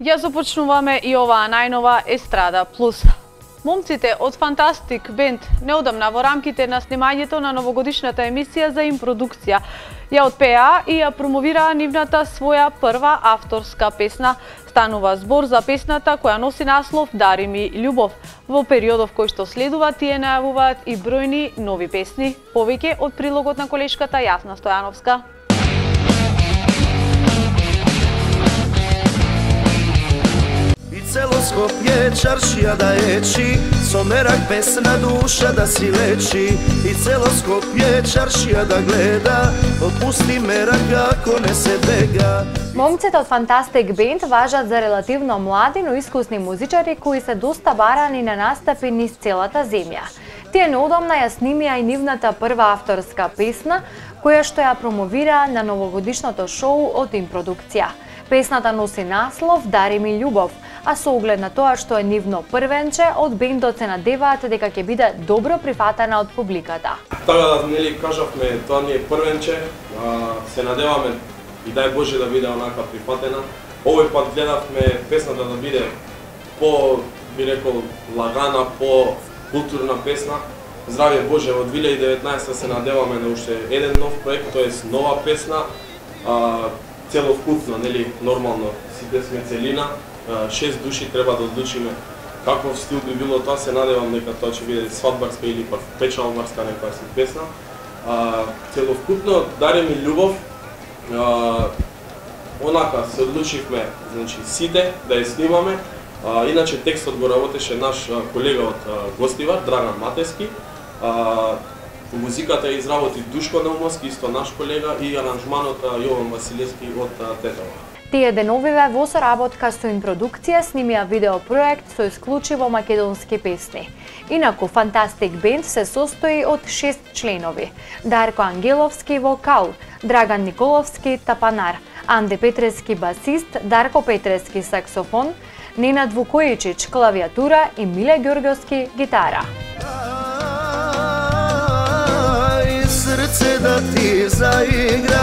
Ја започнуваме и оваа најнова Естрада Плюс. Момците од Фантастик Бенд неодамна во рамките на снимањето на новогодишната емисија за импродукција ја отпеа и ја промовираа нивната своја прва авторска песна. Станува збор за песната која носи наслов Дари ми љубов. Во периодов кој што следува тие најавуваат и бројни нови песни, повеќе од прилогот на колешката Јасна Стојановска. Celo Skopje čaršija da eči, so merak pesna duša da si leči. I celo Skopje čaršija da gleda, opusti merak ako ne se bega. Момците од Фантастик Бенд важат за релативно млади, но искусни музичари кои се доста барани на настапи низ целата земја. Тие неодамна ја снимија и нивната прва авторска песна, која што ја промовира на новогодишното шоу од импродукција. Песната носи наслов Дари ми љубов, а со оглед на тоа што е нивно првенче, од бендот се надеваат дека ќе биде добро прифатена од публиката. Така да кажавме, тоа ни е првенче, се надеваме и дај Боже да биде онака прифатена. Овој пат гледавме песната да биде би рекол, лагана, културна песна. Здравје Боже, од 2019 се надеваме на уште еден нов проект, тоест нова песна, целокупно, нормално, сите сме целина, 6 души треба да одлучиме каков стил би било тоа, се надевам дека тоа ќе биде свадбарска или пак печалбарска некоја си песна. Целокупно Дари ми љубов, онака се одлучивме, значи сите да ја снимаме. Иначе текстот го работеше наш колега од Гостивар, Драган Матески. Музиката ја изработи Душко Наумовски, исто наш колега, и аранжманот Јован Василевски од Тетова. Тие деновиве во соработка со импродукција снимија видеопроект со исклучиво македонски песни. Инаку Фантастик Бенд се состои од 6 членови: Дарко Ангеловски вокал, Драган Николовски тапанар, Анде Петрески басист, Дарко Петрески саксофон, Ненад Вукојичич клавиатура и Миле Ѓоргиовски гитара. Srce da ti zaigra